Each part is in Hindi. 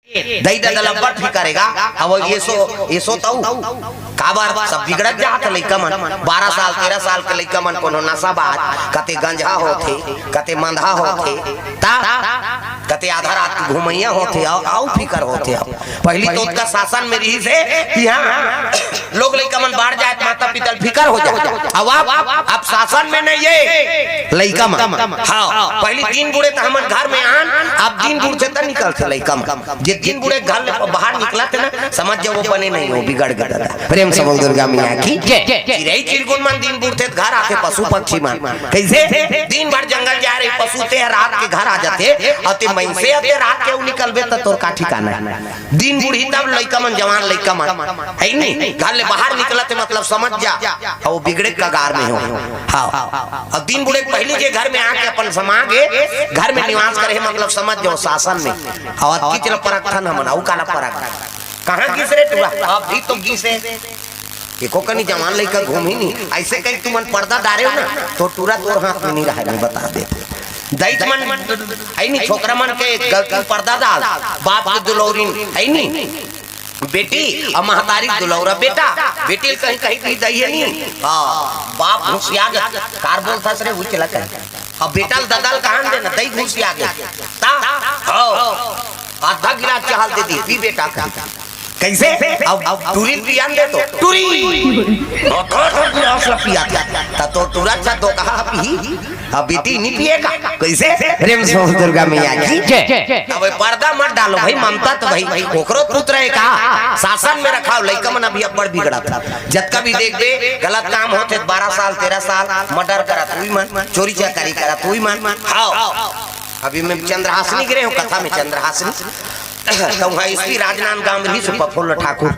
दई दलब्बर ठीक करेगा। अब ये सो ताऊ काबर सब बिगड़त जात लइका मन 12 साल 13 साल के लइका मन कोनो नशाबाज कते गंजा होथे कते मंधा होथे ता कते आधा रात घुमैया होथे आउ फिकर होथे। पहली तो उसका शासन में रही से यहां लोग लइका मन बाढ़ जाए माता पिता फिकर हो जाए। अब शासन में नहीं ये लइका मन हां पहली दिन बुढ़े त हमन घर में आन अब दिन बुढ़ से त निकल थे लइका मन जे दिन बुढ़े घर बाहर निकला थे ना समझ जाओ वो बने नहीं हो बिगड़ गया। प्रेम से बोल दुर्गा मैया की जय। चिड़ै चिरगुन मन दिन बुढ़ते घर आते पशु पक्षी मन कैसे दिन भर जंगल जा रहे पशु ते रात के घर आ जाते अते मैसे अते रात के निकलबे त तोर का ठिकाना दिन बुढ़ी तब लइका मन जवान लइका मन है नहीं घर ले बाहर निकलते मतलब समझ जा वो बिगड़े कगार में हो। हां अब दिन बुढ़े पहले जे घर में आके अपन समा गए घर में निवास करे मतलब समझ जाओ शासन में और की चल परख था ना मनाऊ काला परख कहां किस रे तू अब भी तो किसे एको कनी जवान लइका घूमी नहीं ऐसे कहीं तुमन पर्दा डारे हो ना तो पूरा तोर हाथ में नहीं रहे नहीं बता दे दैत मन है नहीं छोकरा मन के गलती पर्दा डाल बाप के दुलौरीन है नहीं बेटी और महतारी दुलौरा बेटा बेटी कहीं कहीं कहीं दइए नहीं बाप घुसिया गया कार बोलता सरे वो चला कर अब बेटा ददाल कहां देना दई घुसिया गया ता आधा गिलास चाहल दे दी पी बेटा का कैसे अब टूरी पियान दे तो टूरी और पिया था तो टूरा अच्छा तो कहा पी अब बेटी नहीं पिएगा कैसे। प्रेम से दुर्गा मैया की जय। अब पर्दा मत डालो भाई ममता तो भाई ओकरो पुत्र है का शासन में रखा लइका मन अभी अब्बड़ बिगड़ा था जब कभी देख दे गलत काम होते 12 साल 13 साल मर्डर करा तू मन चोरी चकारी करा तू मन। हां अभी मैं चंद्रहासिनी गिरे हूं कथा में चंद्रहासिनी तो वहां इसकी राजनांद गांव रही से प्रफुल्ल ठाकुर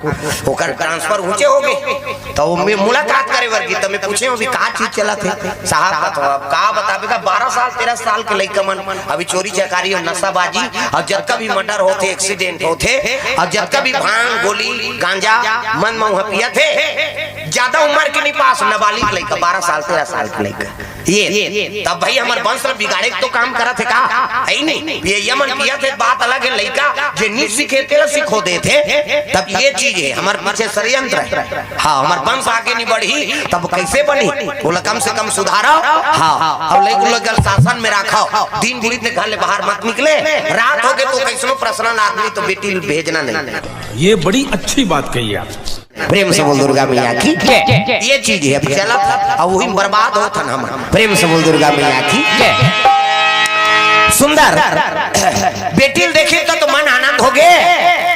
होकर ट्रांसफर ऊंचे हो गए तो मैं मुलाकात करे वर्गी तो मैं पूछे अभी का चीज चला थे साहब का तो अब का बताबेगा 12 साल 13 साल के लइका मन अभी चोरी चकारी और नशाबाजी और जब कभी मर्डर होते एक्सीडेंट होते और जब कभी भांग गोली गांजा मन महुआ पिया थे ज्यादा उम्र के नहीं पास नाबालिग लइका 12 साल 13 साल के लइका ये तब भाई हमारे वंश बिगाड़े तो काम करा थे का है नहीं ये यमन पिया थे बात अलग है लइका जे नहीं सीखे थे सिखो दे थे तब ये चीज है हमारे पीछे षड्यंत्र है। हाँ हमारे वंश आगे नहीं बढ़ी तब कैसे बनी बोला कम से कम सुधारो। हाँ अब लोग शासन में रखो दिन बुढ़ी ने घर ले बाहर मत निकले रात हो गए तो कैसनो प्रश्न आदमी तो बेटी भेजना नहीं। ये बड़ी अच्छी बात कही आप। प्रेम से बोल दुर्गा मैया की ये चीज है अभी चला था अब वही बर्बाद हो था हम। प्रेम से बोल दुर्गा मैया की सुंदर बेटी देखे तो मन आनंद हो गए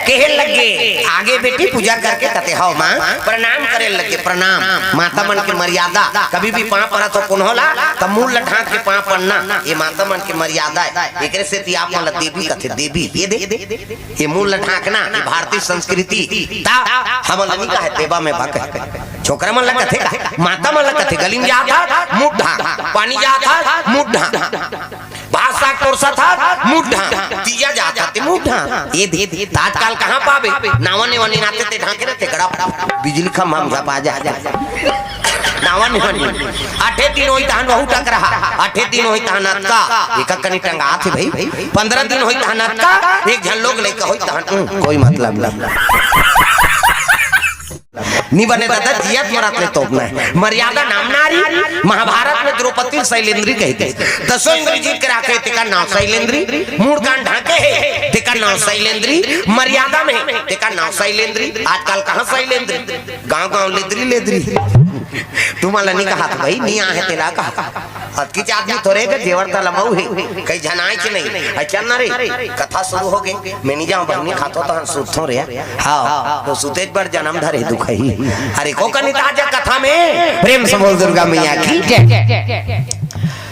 कहे लगे आगे बेटी पूजा करके कहते हो माँ प्रणाम करे लगे प्रणाम माता मन की मर्यादा कभी भी पाँव पड़ा तो कौन होला तब मूल लठाक के पाँव पड़ना ये माता मन की मर्यादा है एक से आप मन देवी कहते देवी ये दे ये मूल लठाकना ये भारतीय संस्कृति हम नहीं कहे देवा में भक छोकरा मन लगा थे माता मन लगा थे गली में जाता मुठा पानी जाता मुठा भाषा कोर्सा था मुठा तीजा जाता थे मुठा ये दे आजकल कहां पावे नावने वाली नाते ते ढाके रहते गड़ा बिजली का माम झपा जा नावने वाली 8 दिन होई तहन बहुत टक रहा 8 दिन होई तहन का एक कनी टंगा थे भाई 15 दिन होई तहन का एक झन लोग लेके होई तहन कोई मतलब नहीं बने दादा जियत मरत ले तोप में मर्यादा नाम नारी महाभारत में द्रौपदी शैलेंद्री कहते 10 इंद्री जीत कर आके तेका नाम शैलेंद्री मूड कान ढाके है तेका नाम शैलेंद्री मर्यादा में तेका नाम शैलेंद्री आजकल कहां शैलेंद्री गांव गांव लेद्री लेद्री तुम्हारा नहीं कहा था भाई नहीं आ है तेरा कहा किच आदमी थोड़े का जेवर ता लमाऊ है कई जनाई के नहीं अच्छा ना रे कथा शुरू हो गई मैं नहीं जाऊं बहनी खातो तो सुथो रे हां तो सुतेज पर जन्म धरे दुख है अरे को कनी ताजा कथा में प्रेम से बोल दुर्गा मैया की जय।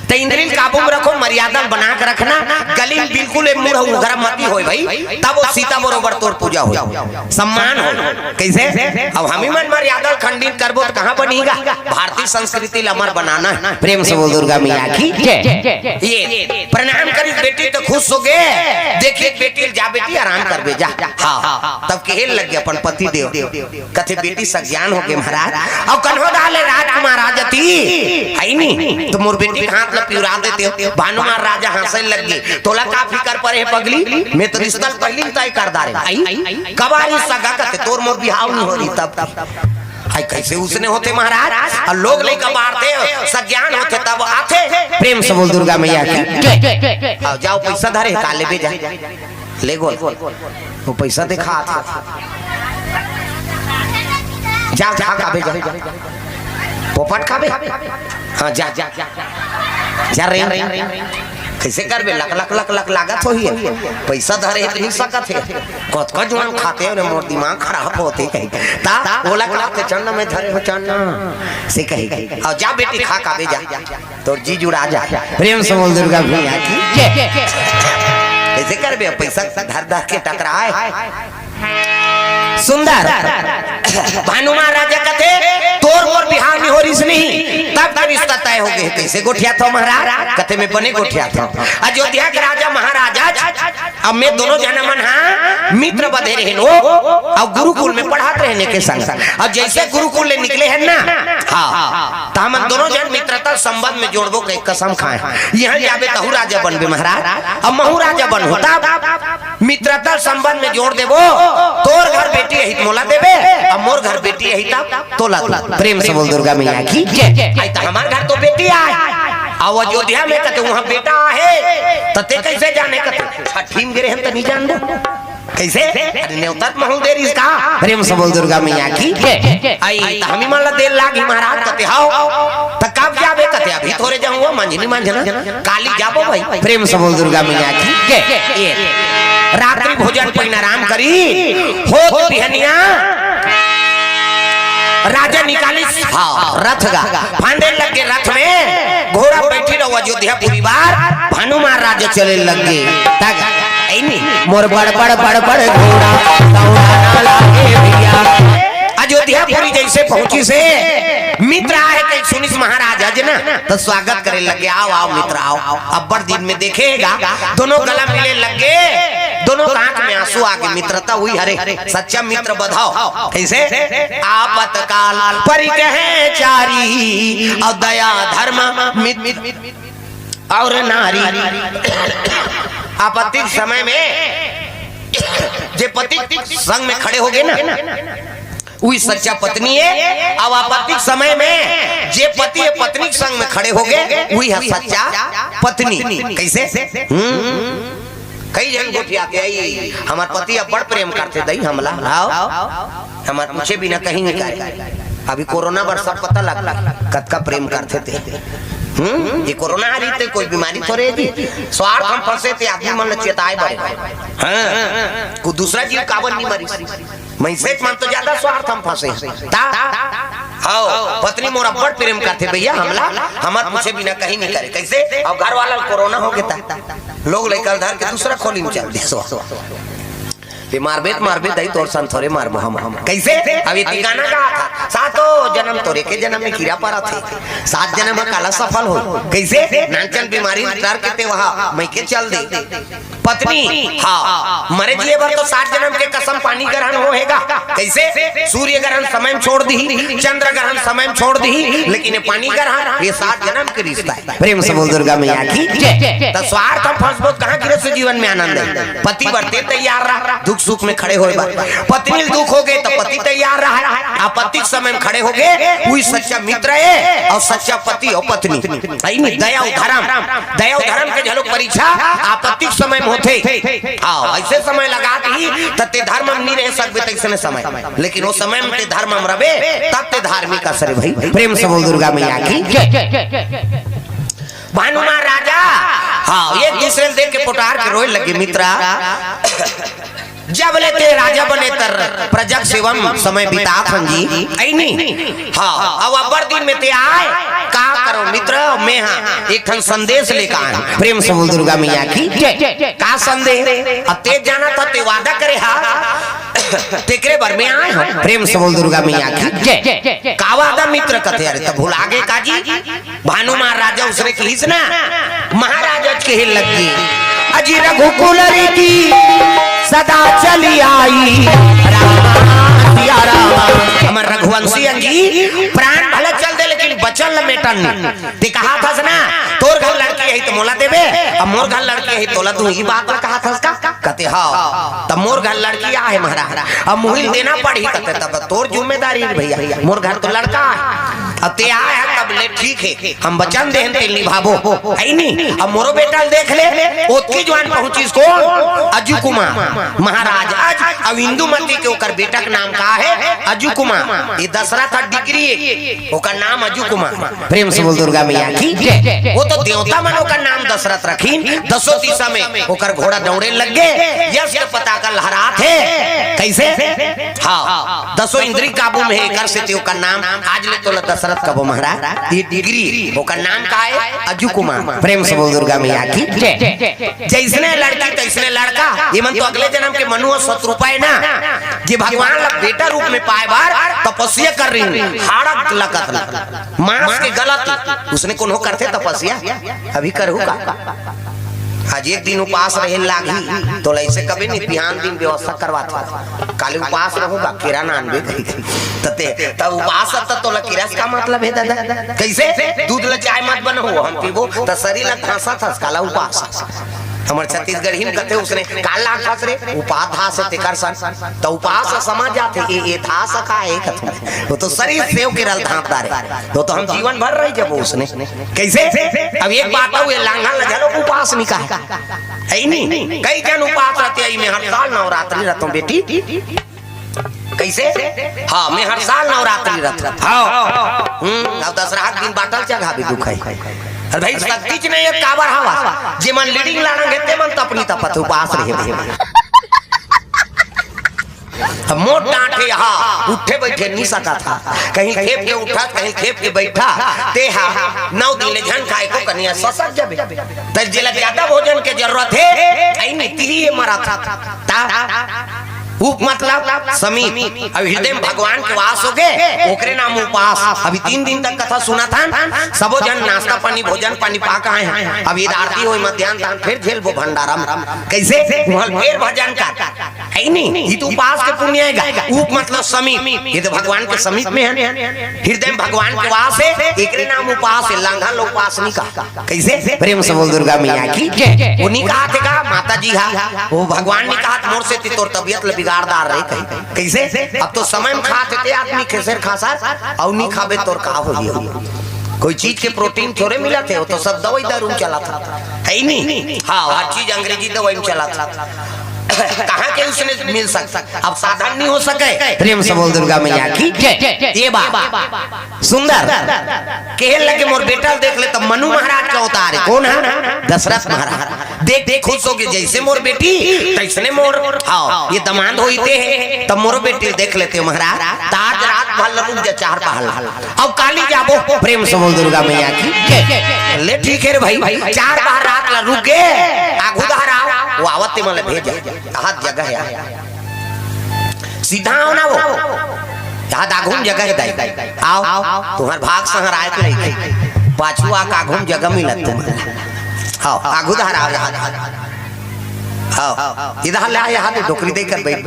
तो इंद्रिल काबू में रखो मर्यादा बना के रखना गली में बिल्कुल मुंह उधर मत हो भाई तब वो सीता बरोबर तोर पूजा हो सम्मान हो कैसे अब हम ही मन मर्यादा खंडित करबो तो कहां बनेगा भारतीय संस्कृति लमर बनाना प्रेम से बोल दुर्गा मैया की ये प्रणाम करी बेटी तो खुश हो गए देखिए बेटी जा बेटी आराम कर बे जा। हां तब केल लग गया अपन पति देव कथे बेटी सज्ञान हो के महाराज और कन्हो डाले राजकुमार राजती है नहीं तो मोर बेटी हाथ न पिउरा देते हो। भानुमान राजा हंसे लग गए, तोला का फिकर पड़े पगली, मैं तो रिश्ता पहले तय कर दारे आई कबारी सगा करते तोर मोर बिहाव नहीं हो रही तब आई कैसे उसने होते महाराज और लोग लेकर बाढ़ते सज्ञान होते तब आते। प्रेम से बोल दुर्गा मैया की आओ जाओ पैसा धरे काले भेजा ले गो वो पैसा दिखा जा जा का भेजा पोपट खाबे हाँ जा जा जा रे कैसे करबे लक लक लक लक लागत होई पैसा धरे नहीं सकत है कत कत जवान खाते और मोर दिमाग खराब होते कहीं ता बोला खाते चन्न में धरे हो चन्न से कही और जा बेटी खा का भेजा तोर जी जुड़ा जा। प्रेम से बोल दुर्गा भैया की कैसे करबे पैसा धर धर के टकराए सुंदर भानुमान राजा कहते तोर मोर बिहार में हो रिस नहीं तब तक रिश्ता तय हो गए। कैसे गोठिया था महाराज कहते में बने गोठिया था अयोध्या के राजा महाराजा अब मैं दोनों जना मन हाँ मित्र बधे रहे नो और गुरुकुल में पढ़ाते रहने के संग अब जैसे गुरुकुल ले निकले हैं ना हाँ तो हम दोनों जन मित्रता संबंध में जोड़बो के कसम खाए यहाँ जाबे तहु राजा बनबे महाराज अब महू राजा बन होता मित्रता संबंध में जोड़ देबो तोर घर बेटी यही मोला देबे अब मोर घर बेटी यही तब तोला प्रेम से बोल दुर्गा मैया की आई तो हमार घर तो बेटी आए अब अयोध्या में कहते वहाँ बेटा है तते कैसे जाने कहते छठीम गिरे हम तो नहीं जान दो कैसे न्योतत महू देर इसका प्रेम से बोल दुर्गा मैया की आई तो हम ही मान ला देर लागी महाराज कहते हाओ तो कब जाबे कहते अभी थोड़े जाऊंगा मंझनी मंझना काली जाबो भाई प्रेम से बोल दुर्गा मैया की रात्रि भोजन पर आराम करी हो बिहनिया राजा निकाली रथ गा फांदे लग गए रथ में घोड़ा बैठी रहो अयोध्यापुरी बार भानुमान राजा चले लग गए मोर बड़ बड़ बड़ बड़ घोड़ा अयोध्यापुरी जैसे पहुंची से मित्र आए कहीं सुनिस महाराज आज ना तो स्वागत करे लगे आओ आओ मित्र आओ अब बड़ दिन में देखेगा दोनों गला मिले लगे दोनों आंख में आंसू आ गए मित्रता हुई हरे सच्चा मित्र बधाओ कैसे आपत काल परिकहे चारी और दया धर्म और नारी आपत्ति समय में जे पति संग में खड़े हो गए ना वही सच्चा पत्नी है। अब आपत्तिक समय में जे पति है पत्नी संग में खड़े हो गए वही है सच्चा पत्नी। कैसे कई जन गोठिया के आई हमार पति अब बड़ प्रेम करते दई हमला हमार पूछे बिना कहीं नहीं करे अभी कोरोना वर्षा पता लगा कद का प्रेम करते थे ये कोरोना आ रही थे कोई बीमारी थोड़े जी स्वार्थ हम फंसे थे आदमी मन चेताए बड़े हाँ को दूसरा जीव कावन नहीं मरी मैसे मन तो ज्यादा स्वार्थ हम फंसे ता हाँ पत्नी मोरा बड़ प्रेम करते भैया हमला हमार पूछे बिना कहीं नहीं करे कैसे अब घर वाला कोरोना हो गया लोग लेकर धर के दूसरा खोली में चल दे मारबे दई तोर सन थोड़े मारबो हम कैसे अब ये गाना गा था सातों जन्म तोरे के जन्म में कीड़ा पड़ा थे 7 जन्म में काला सफल हो कैसे नांचन बीमारी डर के ते वहां मैं के चल दे पत्नी हाँ मरे जिए भर तो 7 जन्म के कसम पानी ग्रहण होएगा कैसे सूर्य ग्रहण समय में छोड़ दी चंद्र ग्रहण समय में छोड़ दी लेकिन पानी ग्रहण ये 7 जन्म के रिश्ता है। प्रेम से बोल दुर्गा मैया की तो स्वार्थ हम फंसबो कहां गृहस्थ जीवन में आनंद है पति बढ़ते तैयार रहा दुख सुख में खड़े होए पत्नी दुख हो गए तो पति तैयार रहा आपत्तिक समय में खड़े हो गए वही सच्चा मित्र है और सच्चा पति और पत्नी दया धर्म के झलक परीक्षा आपत्तिक समय में होते ऐसे समय लगा दी तते धर्म हम नहीं रह सकते तैसे समय लेकिन वो समय में धर्म हम रहे तब ते धार्मिक असर भाई। प्रेम से बोल दुर्गा मैया की भानुमान राजा हाँ एक दूसरे देख के पुकार के रोए लगे मित्रा जब लेते राजा बने तर प्रजक सेवम समय बिता जी नहीं हाँ अब अबर दिन में ते आए का करो मित्र मैं हाँ एक खन संदेश लेकर आए। प्रेम से बोल दुर्गा मैया की का संदेश ते जाना था ते वादा करे हाँ तेकरे भर में आए हम प्रेम से बोल दुर्गा मैया की का वादा मित्र कथे अरे तब भूल आगे काजी भानुमान राजा उसने की ना महाराजा के लगी अजी रघुकुल रीति सदा चली आई रामा हमार रघुवंशी अंगी प्राण भले चल दे लेकिन बचल मेटन ते कहा था ना तोर घर लड़की है तो मोला देबे अब मोर घर लड़की है तोला तू ही बात कहा था का कहते हाँ तब मोर घर लड़की है महाराज अब मुहिल देना पड़ी कहते तब तोर जिम्मेदारी भैया मोर घर तो लड़का है अब ते आया तब ले ठीक है हम वचन देन ते निभाबो है नहीं अब मोरो बेटा देख ले ओतकी जवान पहुंची कौन अजू कुमार महाराज आज अब इंदुमती के ओकर बेटा का नाम का है अजू कुमार ये दशरथ डिग्री ओकर नाम अजू कुमार प्रेम से बोल दुर्गा मैया की वो तो देवता मन ओकर नाम दशरथ रखीन दसो दिशा में ओकर घोड़ा दौड़े लग गए यश के पता का लहरात है कैसे हाँ दसो इंद्री काबू में है कर से ते ओकर नाम आज ले तो दशरथ कबो महाराज ये डिग्री ओकर नाम का है अजू कुमार प्रेम से बोल दुर्गा मैया की जैसने लड़की तैसने लड़का ये मन तो अगले जन्म के मनु शत्रु पाए ना जे भगवान ला बेटा रूप में पाए बार तपस्या कर रही हाड़क लकत मांस के गलत उसने कोनो करते तपस्या अभी करहु का आज एक दिन उपास रहे लागी तो ऐसे कभी नहीं बिहान दिन व्यवस्था करवाता काले उपास रहूंगा किरा नानबे तते तब उपास तो किरस का मतलब है दादा कैसे दूध ल चाय मत बनो हम पीबो त शरीर ला खासा था काला उपास हमर छत्तीसगढ़ हिम कहते उसने काला खास रे उपाधा से तेकर सन तो उपास समझ जाते ये था सका है कथु वो तो शरीर सेव के रल धांपदार है तो हम जीवन भर रही जब उसने कैसे अब एक बात हुए लांघा लजलो उपास निका है नहीं कई जन उपास रहते हैं मैं हर साल नवरात्रि रहता हूं बेटी कैसे हाँ मैं हर साल नवरात्रि रहता हाँ अब दशहरा दिन बाटल जगह भी दुख है अरे भाई शक्ति नहीं है काबर हवा जे मन लीडिंग लाना घेते मन तपनी तपत उपास रहे मोट डांटे हाँ उठे बैठे नहीं सका था कहीं खेप के उठा कहीं खेप के बैठा ते हाँ 9 दिन ले झन खाए को कन्या ससर जब तब जिला ज्यादा भोजन के जरूरत है आई नीति ही मरा था उप मतलब समीप अब हृदय में भगवान के वास हो गए ओकरे नाम उपास अभी 3 दिन तक कथा सुना था सबो जन नाश्ता पानी भोजन पानी पाक आए हैं अब ईद आरती हो मध्याह्न फिर झेल वो भंडारम कैसे फिर भजन का है नहीं ये तो उपास के पुण्य है उप मतलब समीप ये तो भगवान के समीप में है हृदय में भगवान के वास है एकरे नाम उपास है लांघा लोग उपास नहीं का कैसे प्रेम से बोल दुर्गा मैया की वो नहीं कहा थे माता जी हाँ वो भगवान ने कहा मोर से तोर तबियत बिगाड़दार रहे कैसे अब तो समय में खाते थे आदमी खेसर खासा और नहीं खाबे तोर का हो कोई चीज के प्रोटीन थोड़े मिला थे वो तो सब दवाई दारू चला था है नहीं हाँ हर चीज अंग्रेजी दवाई में चला था कहाँ के उसने मिल सकता अब साधन नहीं हो सके प्रेम से बोल दुर्गा मैया की ये बात सुंदर कहे लगे मोर बेटा देख ले तब मनु महाराज का अवतार है कौन है दशरथ महाराज देख देख खुश हो गए जैसे मोर बेटी तैसने मोर हाँ ये दमाद होते हैं तब मोर बेटी देख लेते हो महाराज ताज रात भल रुक जा 4 पहल अब काली जाबो प्रेम से बोल दुर्गा मैया की ले ठीक है रे भाई 4 पहर रात ला रुक गए आगू दहराओ वो आवते मले भेजा हाथ जगह है सीधा आओ ना वो यहाँ दाघूम जगह है दाई आओ तुम्हार भाग संहर आए के नहीं पाछू आ काघूम जगह मिलत तुम आओ आगू दहर आओ आओ इधर ले आए हाथ डोकरी देकर बैठ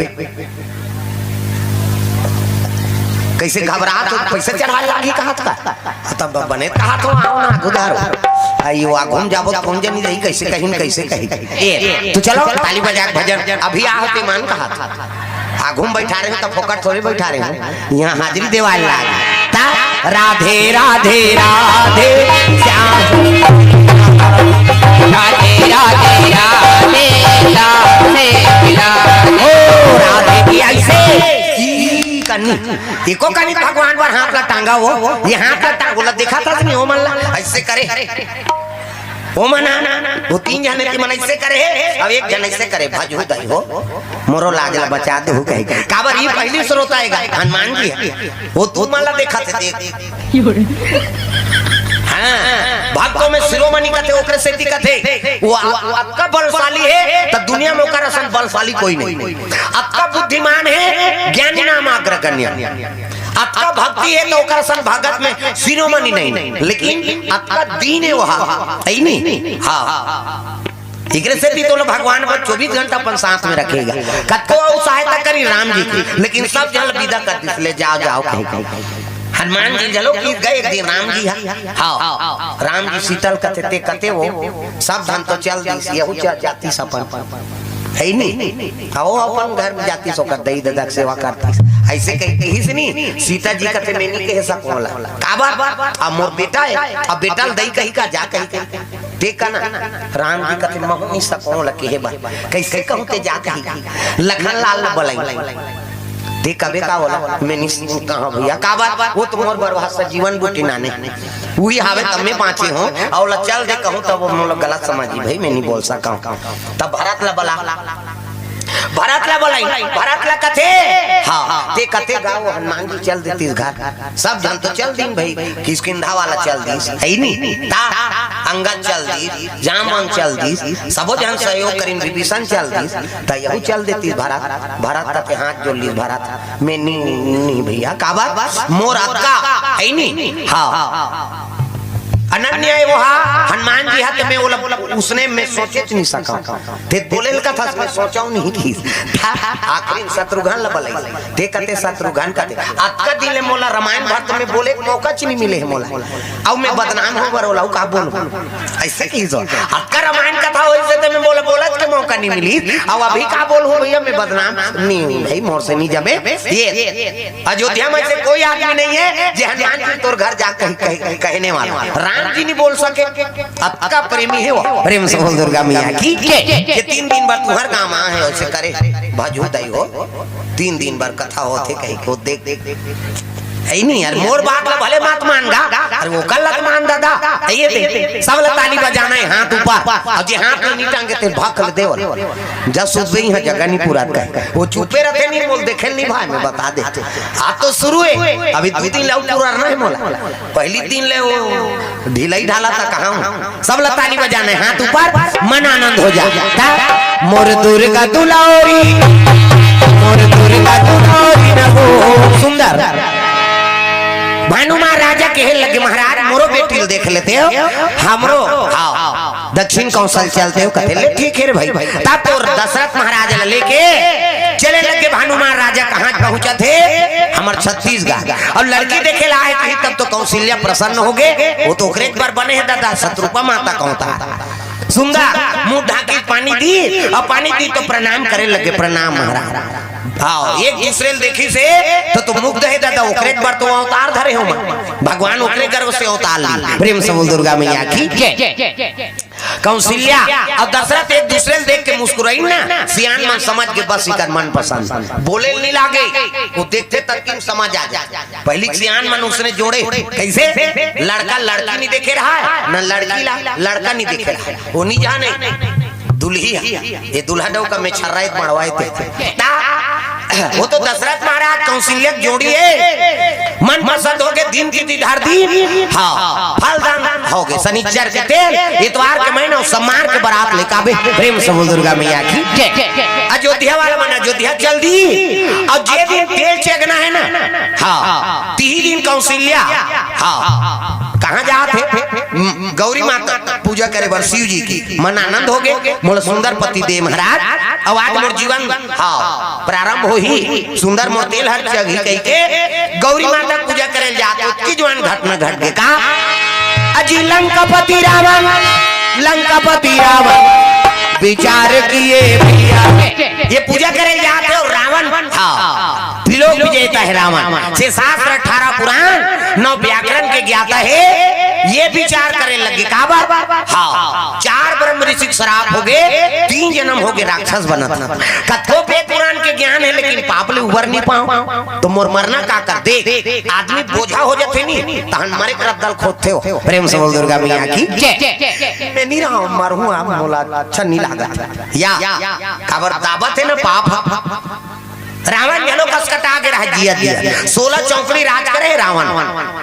कैसे घबराहट हो पैसे चढ़ा लागी कहा था तब बने कहा तो आओ ना गुदारो आइयो आ घूम जाबो घूम जनी रही कैसे कहीं ए तू चलो ताली बजा भजन अभी आहते मान कहा था आ घूम बैठा रहे तो फोकट थोड़ी बैठा रहे यहाँ हाजिरी देवाल लाग ता राधे राधे राधे श्याम राधे राधे राधे राधे ओ राधे ऐसे एको कनी भगवान पर हाथ ला टांगा हो ये हाथ ला टांगोला देखा था नहीं ओ मन ला ऐसे करे ओ मना वो 3 जने की मन ऐसे करे अब 1 जन ऐसे करे भजू दई हो मोरो लागला बचा दे हो कहे काबर ये पहली श्रोता आएगा हनुमान जी वो तू मन ला देखा थे देख हाँ भक्तों में शिरोमणि कथे ओकरे से दिखते वो आपका बलशाली है तो दुनिया में ओकर असन बलशाली कोई नहीं आपका बुद्धिमान है ज्ञानी नाम अग्रगण्य आपका भक्ति है तो ओकर असन भगत में शिरोमणि नहीं लेकिन आपका दीन है वहाँ है नहीं हाँ इकरे से भी तो भगवान पर 24 घंटा अपन साथ में रखेगा कतो सहायता करी राम जी की लेकिन सब जन विदा कर दिस ले जाओ जाओ कहीं हनुमान जी जलो की गए एक दिन राम जी हाँ राम जी शीतल कते कते वो सब धन तो चल दी यहू जाति सपन है नहीं आओ अपन घर में जाती सो कर दई ददक सेवा करती ऐसे कहते ही से नहीं सीता जी कते में नहीं कह सकोला काबा अब मोर बेटा है अब बेटा दई कही का जा कही देखा ना राम जी कते मह नहीं सकोला के बा कैसे कहूं ते जा कही लखन लाल बोलाई देख कबे का बोला मैं नहीं कहां भैया काबा वो तो मोर बर्बाद से जीवन बूटी नाने वही हावे तब में पांचे हो और चल दे कहूं तब वो लोग गलत समझी भाई मैं नहीं बोल सका तब भरत ला बोलाई भरत ला कथे हां ते कथे गाओ हनुमान जी चल देती घर सब जन तो चल दिन भाई किसकिंधा वाला चल दी है नहीं ता अंगद चल दी जामन चल दी सबो जन सहयोग करिन विभीषण चल दी त यहू चल देती भरत के हाथ जोड़ ली भरत में नहीं भैया काबा मोर अक्का है नहीं हां अनन्य है वो हनुमान जी हाथ में वो उसने मैं सोचे नहीं सका थे बोले का था मैं सोचा नहीं थी आखिर शत्रुघ्न लबलाई थे कहते शत्रुघ्न कहते अक्का दिले मोला रामायण भारत में बोले मौका नहीं मिले है मोला अब मैं बदनाम हो बरोला का बोलूं ऐसे की जो अक्का रामायण कथा वैसे तो मैं बोला के मौका नहीं मिली अब अभी का बोलूं भैया मैं बदनाम नहीं भाई मोर से नहीं जमे ये अयोध्या में से कोई आदमी नहीं है जे हनुमान जी तोर घर जा कहने वाला राम जी नहीं बोल सके आपका प्रेमी है वो प्रेम से बोल दुर्गा मैया की ये 3 दिन बार तुम्हार गांव आ है ऐसे करे भजू दई हो 3 दिन बार कथा होते कहीं को देख है नहीं यार मोर बात ला भले मत मानगा अरे वो गलत मान दादा ये दे सब ला ताली बजाना है हाथ ऊपर और जे हाथ में नहीं टांगे ते भाकल देवल जब सुबह ही जगह नहीं पूरा का वो चुपे रहते नहीं बोल देखे नहीं भाई मैं बता देते आज तो शुरू है अभी 2 दिन लाउ पूरा ना है मोला पहली दिन ले वो ढिलाई ढाला था कहां सब ला ताली बजाना है हाथ ऊपर मन आनंद हो जाता मोर दुर्गा दुलारी नगो सुंदर भानु महाराजा के लगे महाराज मोरो बेटी देख लेते हो हमरो आओ दक्षिण कौशल चलते हो कहते ले ठीक है रे भाई तब तो दशरथ महाराज लेके चले लगे भानु महाराजा कहां पहुंचा थे हमार छत्तीसगढ़ और लड़की देखे लाए कहीं तब तो कौशल्या प्रसन्न हो गए वो तो ओकरे एक बार बने है दादा शत्रुपा माता कहता सुंदर मुंह ढाके पानी दी और पानी दी तो प्रणाम करे लगे प्रणाम महाराज हाँ एक दूसरे देखी से तो मुग्ध है दादा ओकरे बार तो अवतार धरे हो भगवान ओकरे गर्भ से अवतार ली प्रेम से बोल दुर्गा मैया की कौशल्या और दशरथ एक दूसरे देख के मुस्कुराई ना सियान मन समझ के बस इकर मन पसंद बोले नहीं लागे वो देखते तक कि समझ आ जाए पहली सियान मन उसने जोड़े कैसे लड़का लड़की नहीं देखे रहा है न लड़की लड़का नहीं देखे रहा है वो नहीं जाने दुल्ही ये दुल्हा डो का में छर्राइत मड़वाए थे वो तो दशरथ महाराज कौशल्या जोड़ी है मन पसंद हो गए दिन की दीदार दी हाँ फलदान हो गए शनिचर के तेल इतवार के महीना सम्मान के बारात लेकाबे प्रेम से बोल दुर्गा मैया की अयोध्या वाला मन अयोध्या चल दी और जे दिन तेल चेगना है ना हाँ 3 दिन कौशल्या हाँ कहाँ जाते गौरी माता पूजा करे बर शिव जी की मन आनंद हो गए मोर सुंदर पति दे महाराज अब आज मोर जीवन हाँ प्रारंभ हो ही सुंदर मोर तेल हर जगह कह के गौरी माता पूजा करे जाते की जवान घटना घट गए कहा अजी लंकापति रावण विचार किए भैया ये पूजा करे जाते और रावण हाँ त्रिलोक विजेता है रावण से शास्त्र 18 पुराण 9 व्याकरण के ज्ञाता है ये विचार करे लगे का बार हाँ 4 ब्रह्म ऋषि श्राप हो गए 3 जन्म हो गए राक्षस बनत कथो पे पुराण के ज्ञान है लेकिन पाप ले उबर नहीं पाओ तो मोर मरना का कर देख आदमी बोझा हो जाते नहीं तहन मरे कर दल खोदते हो प्रेम से बोल दुर्गा मैया की मैं नहीं रहा मरहूं आप बोला अच्छा नहीं लगा या खबर दावत है ना पाप रावण जलो कसकटा के रह जिया दिया 16 चौकड़ी राज करे रावण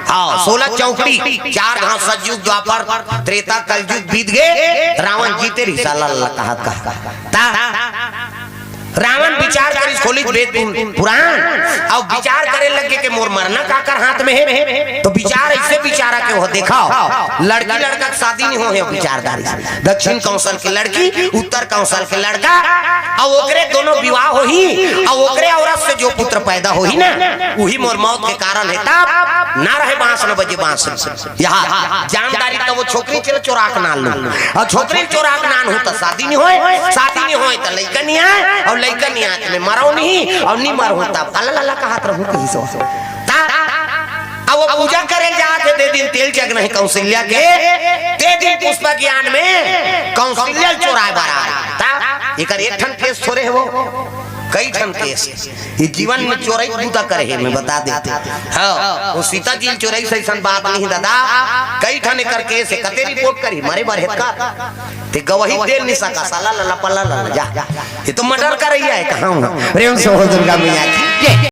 हाँ 16 चौकड़ी 4 घाव सतयुग द्वापर त्रेता कलयुग बीत गए रावण जीते रही साला रावण विचार करी खोली वेद पुराण और विचार करे लगे के मोर मरना का कर हाथ में है तो विचार ऐसे विचारा के हो देखाओ लड़की लड़का की शादी नहीं हो है विचारदारी दक्षिण कौशल की लड़की उत्तर कौशल के लड़का और ओकरे दोनों विवाह हो ही और ओकरे औरत से जो पुत्र पैदा हो ही ना, वही मोर मौत के कारण है। तब ना रहे बांस न बजे बांस यहाँ जानदारी तो वो छोकरी चले चोरा के नाल लो, और छोकरी चोरा के नान हो तो शादी नहीं होए, शादी नहीं होए तो लड़का नहीं आए, और लड़का नहीं आए तो मरो नहीं, और नहीं मर हो तब अल्लाह अल्लाह का हाथ रहूं कहीं सो। अब वो पूजा करे जाते दे दिन तेल जग नहीं कौशल्या के, दे दिन पुष्प ज्ञान में कौशल्या चोराए बारा। एक ठन केस थोड़े है वो, कई ठन केस ये जीवन में चोराई बूता करे है, मैं बता देते। हाँ वो सीता जी चोराई से ऐसा बात नहीं दादा, कई ठन कर केस है, कते रिपोर्ट करी मारे बारे का ते गवाही दे नहीं सका साला लला पल्ला लला जा, ये तो मर्डर कर रही है कहाँ प्रेम से हो दुर्गा मैया की।